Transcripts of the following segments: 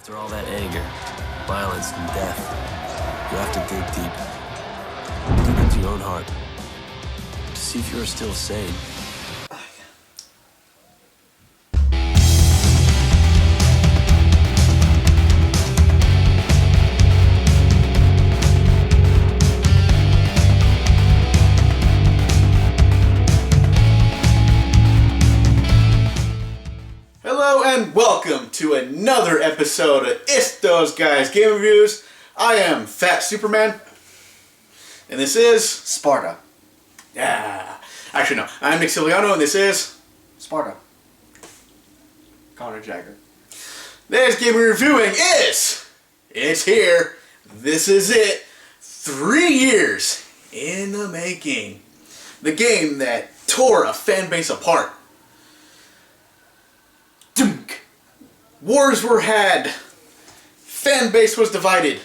After all that anger, violence, and death, you have to dig deep into your own heart to see if you are still sane. Hello and welcome to another episode of It's Those Guys Game Reviews. I am Fat Superman, and this is Sparta. Yeah. Actually, no. I'm Nick Silveranato, and this is Sparta. Connor Jagger. Today's game we're reviewing is it's here. This is it. 3 years in the making. The game that tore a fan base apart. Dunk. Wars were had. Fan base was divided.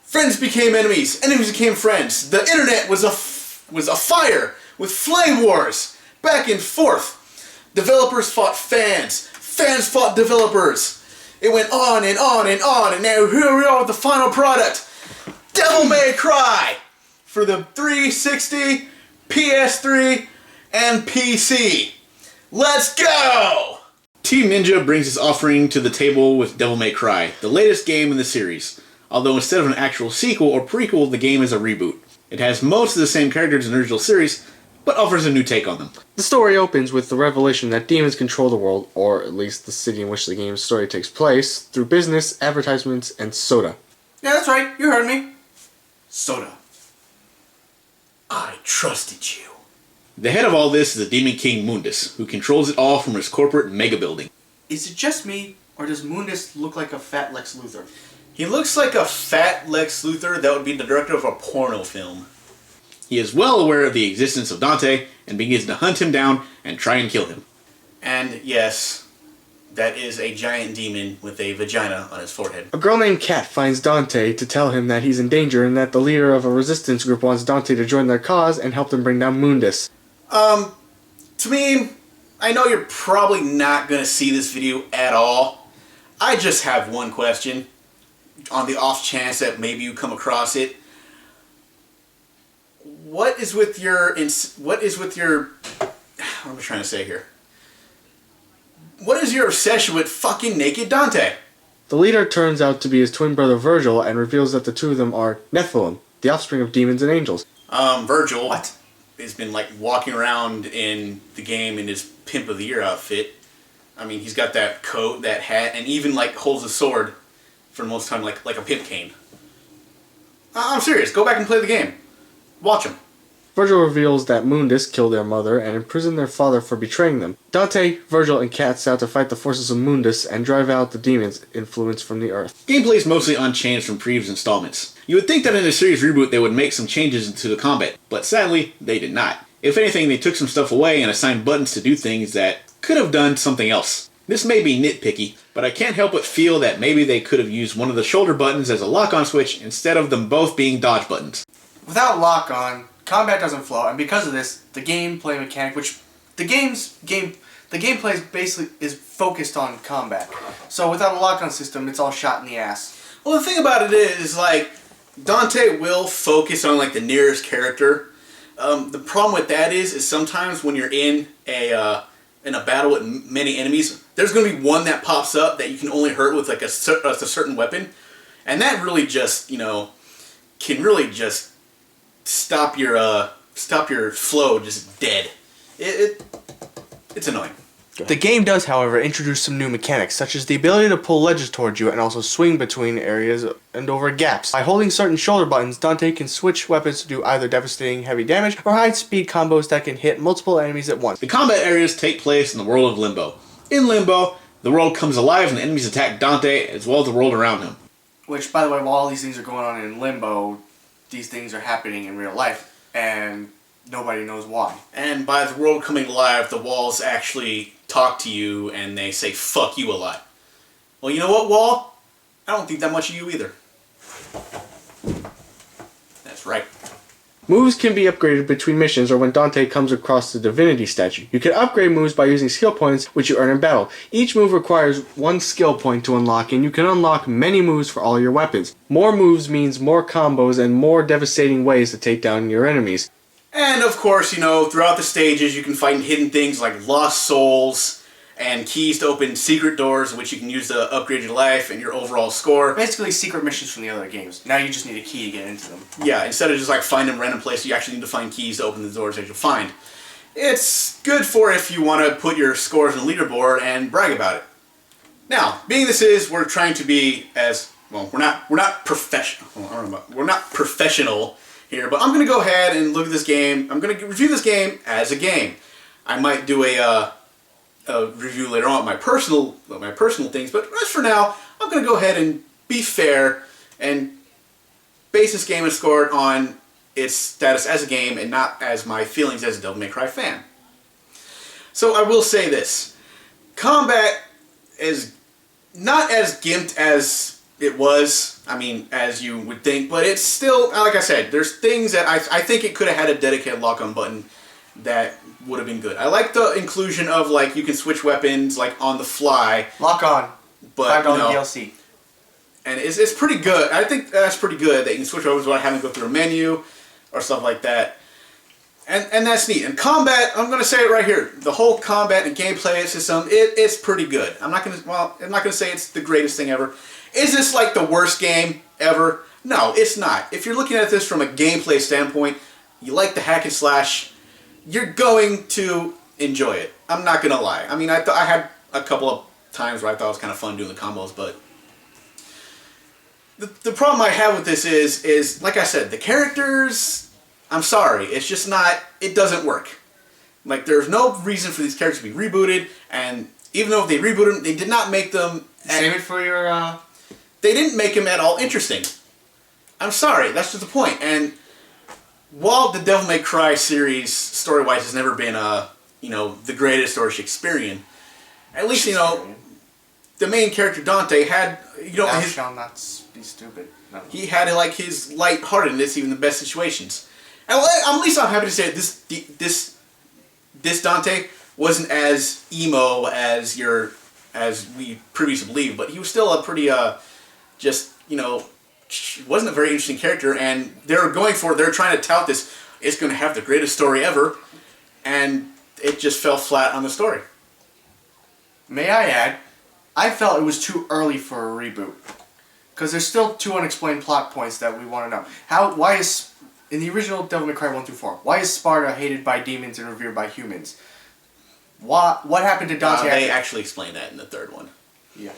Friends became enemies. Enemies became friends. The internet was a fire with flame wars back and forth. Developers fought fans. Fans fought developers. It went on and on and on, and now here we are with the final product. Devil May Cry for the 360, PS3, and PC. Let's go! Team Ninja brings its offering to the table with Devil May Cry, the latest game in the series. Although instead of an actual sequel or prequel, the game is a reboot. It has most of the same characters in the original series, but offers a new take on them. The story opens with the revelation that demons control the world, or at least the city in which the game's story takes place, through business, advertisements, and soda. Yeah, that's right. You heard me. Soda. I trusted you. The head of all this is the Demon King Mundus, who controls it all from his corporate mega building. Is it just me, or does Mundus look like a fat Lex Luthor? He looks like a fat Lex Luthor that would be the director of a porno film. He is well aware of the existence of Dante and begins to hunt him down and try and kill him. And yes, that is a giant demon with a vagina on his forehead. A girl named Kat finds Dante to tell him that he's in danger and that the leader of a resistance group wants Dante to join their cause and help them bring down Mundus. To me, I know you're probably not going to see this video at all. I just have one question. On the off chance that maybe you come across it. What is with your... What am I trying to say here? What is your obsession with fucking naked Dante? The leader turns out to be his twin brother Virgil and reveals that the two of them are Nephilim, the offspring of demons and angels. Virgil... What? Has been like walking around in the game in his Pimp of the Year outfit. I mean, he's got that coat, that hat, and even like holds a sword for the most time like a pimp cane. I'm serious. Go back and play the game. Watch him. Virgil reveals that Mundus killed their mother and imprisoned their father for betraying them. Dante, Virgil, and Kat set out to fight the forces of Mundus and drive out the demons influenced from the earth. Gameplay is mostly unchanged from previous installments. You would think that in a series reboot they would make some changes into the combat, but sadly, they did not. If anything, they took some stuff away and assigned buttons to do things that could have done something else. This may be nitpicky, but I can't help but feel that maybe they could have used one of the shoulder buttons as a lock-on switch instead of them both being dodge buttons. Without lock-on, combat doesn't flow, and because of this, the gameplay mechanic, which the gameplay is basically is focused on combat. So without a lock-on system, it's all shot in the ass. Well, the thing about it is like Dante will focus on like the nearest character. The problem with that is sometimes when you're in a battle with many enemies, there's going to be one that pops up that you can only hurt with like a certain weapon, and that really just can really just stop your flow just dead. It's annoying. The game does, however, introduce some new mechanics, such as the ability to pull ledges towards you and also swing between areas and over gaps. By holding certain shoulder buttons, Dante can switch weapons to do either devastating heavy damage or high-speed combos that can hit multiple enemies at once. The combat areas take place in the world of Limbo. In Limbo, the world comes alive and the enemies attack Dante as well as the world around him. Which, by the way, while all these things are going on in Limbo, these things are happening in real life, and nobody knows why. And by the world coming alive, the walls actually talk to you and they say fuck you a lot. Well, you know what, wall? I don't think that much of you either. That's right. Moves can be upgraded between missions or when Dante comes across the divinity statue. You can upgrade moves by using skill points which you earn in battle. Each move requires 1 skill point to unlock, and you can unlock many moves for all your weapons. More moves means more combos and more devastating ways to take down your enemies. And of course, throughout the stages you can find hidden things like lost souls and keys to open secret doors, which you can use to upgrade your life and your overall score. Basically secret missions from the other games. Now you just need a key to get into them. Yeah, instead of just like finding random places, you actually need to find keys to open the doors that you'll find. It's good for if you want to put your scores on the leaderboard and brag about it. Now, being we're trying to be as well. We're not professional. We're not professional here, but I'm going to go ahead and look at this game. I'm going to review this game as a game. I might do a review later on my personal things, but as for now, I'm going to go ahead and be fair and base this game and score it on its status as a game and not as my feelings as a Devil May Cry fan. So I will say this: combat is not as gimped as it was, as you would think, but it's still, like I said, there's things that I think it could have had a dedicated lock-on button that would have been good. I like the inclusion of, like, you can switch weapons, like, on the fly. Lock on. But, $5 DLC. And it's pretty good. I think that's pretty good that you can switch weapons without having to go through a menu or stuff like that. And that's neat. And combat, I'm going to say it right here. The whole combat and gameplay system, it's pretty good. I'm not going to say it's the greatest thing ever. Is this, like, the worst game ever? No, it's not. If you're looking at this from a gameplay standpoint, you like the hack and slash, you're going to enjoy it. I'm not going to lie. I had a couple of times where I thought it was kind of fun doing the combos, but the problem I have with this is like I said, the characters, I'm sorry, it's just not, it doesn't work. Like, there's no reason for these characters to be rebooted, and even though if they rebooted them, they did not make them... Save it for your... They didn't make them at all interesting. I'm sorry, that's just the point. And while the Devil May Cry series, story-wise, has never been, the greatest or Shakespearean, at least, the main character, Dante, had, Thou shalt not be stupid. No. He had, like, his lightheartedness even in the best situations. And at least I'm happy to say that this Dante wasn't as emo as we previously believed, but he was still a pretty, wasn't a very interesting character, and they're trying to tout this, it's going to have the greatest story ever, and it just fell flat on the story. May I add, I felt it was too early for a reboot. Because there's still 2 unexplained plot points that we want to know. Why is, in the original Devil May Cry 1 through 4, why is Sparta hated by demons and revered by humans? What happened to Dante? They actually explained that in the 3rd one. Yeah.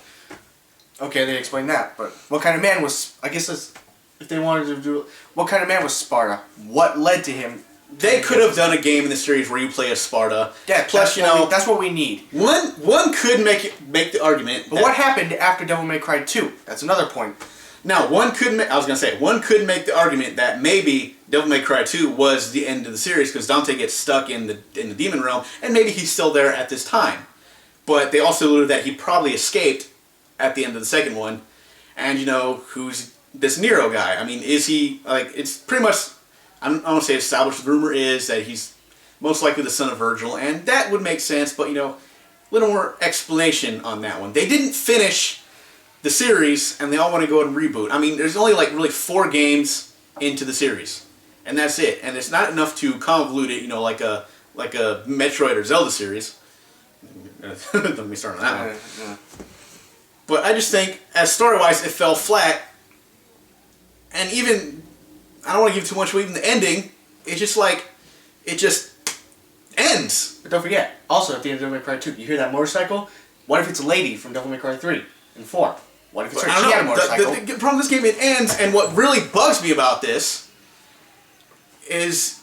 Okay, they explained that, but what kind of man was, I guess that's, if they wanted to do, what kind of man was Sparta? What led to him? They could have done a game in the series where you play as Sparta. Yeah, plus, that's what we need. One could make the argument. But what happened after Devil May Cry 2? That's another point. Now, one could make the argument that maybe Devil May Cry 2 was the end of the series because Dante gets stuck in the demon realm, and maybe he's still there at this time. But they also alluded that he probably escaped at the end of the 2nd one, and who's this Nero guy? Is he, like, it's pretty much, I don't want to say established, the rumor is that he's most likely the son of Virgil, and that would make sense, but little more explanation on that one. They didn't finish the series, and they all want to go ahead and reboot. There's only like really 4 games into the series, and that's it. And it's not enough to convolute it, like a Metroid or Zelda series. Don't me start on that one. Yeah. But I just think, as story-wise, it fell flat. And even, I don't want to give too much away, even the ending, it's just like, it just ends. But don't forget, also at the end of Devil May Cry 2, you hear that motorcycle? What if it's a lady from Devil May Cry 3 and 4? What if it's her? She had a motorcycle. The problem with this game, it ends, and what really bugs me about this is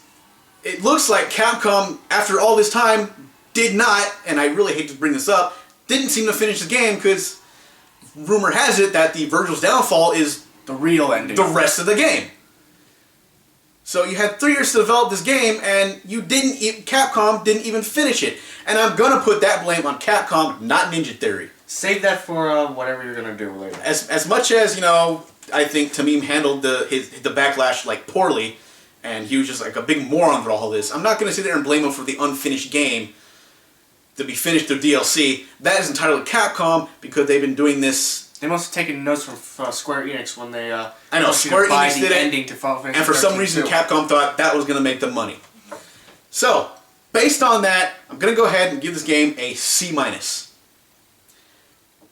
it looks like Capcom, after all this time, did not, and I really hate to bring this up, didn't seem to finish the game because rumor has it that the Virgil's downfall is the real ending. The rest of the game. So you had 3 years to develop this game, and Capcom didn't even finish it. And I'm gonna put that blame on Capcom, not Ninja Theory. Save that for whatever you're gonna do later. As much as I think Tamim handled the backlash like poorly, and he was just like a big moron for all this. I'm not going to sit there and blame him for the unfinished game to be finished through DLC. That is entirely Capcom because they've been doing this. They must have taken notes from Square Enix when they I know Square Enix did ending it, to Final Fantasy and for some reason too. Capcom thought that was going to make them money. So, based on that, I'm going to go ahead and give this game a C-.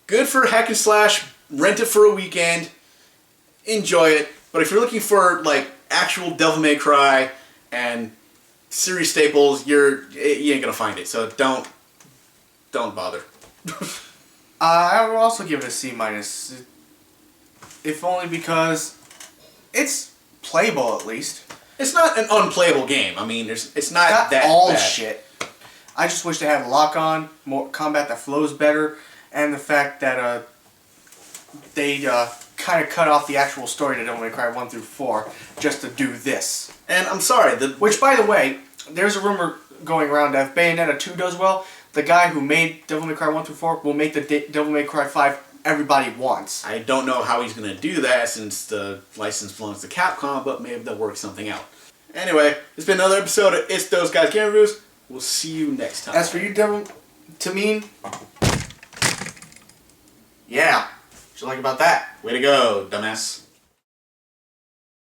Good for hack and slash, rent it for a weekend, enjoy it. But if you're looking for like actual Devil May Cry and series staples, you ain't gonna find it. So don't bother. I would also give it a C-, if only because it's playable at least. It's not an unplayable game. I mean, it's not that all bad. shit. I just wish they had lock-on, more combat that flows better, and the fact that they kind of cut off the actual story to Devil May Cry 1 through 4 just to do this. And I'm sorry, Which, by the way, there's a rumor going around that if Bayonetta 2 does well, the guy who made Devil May Cry 1 through 4 will make the Devil May Cry 5 everybody wants. I don't know how he's going to do that since the license belongs to Capcom, but maybe they'll work something out. Anyway, it's been another episode of It's Those Guys Game Reviews. We'll see you next time. As for you, Devil, to mean, yeah. What you like about that? Way to go, dumbass.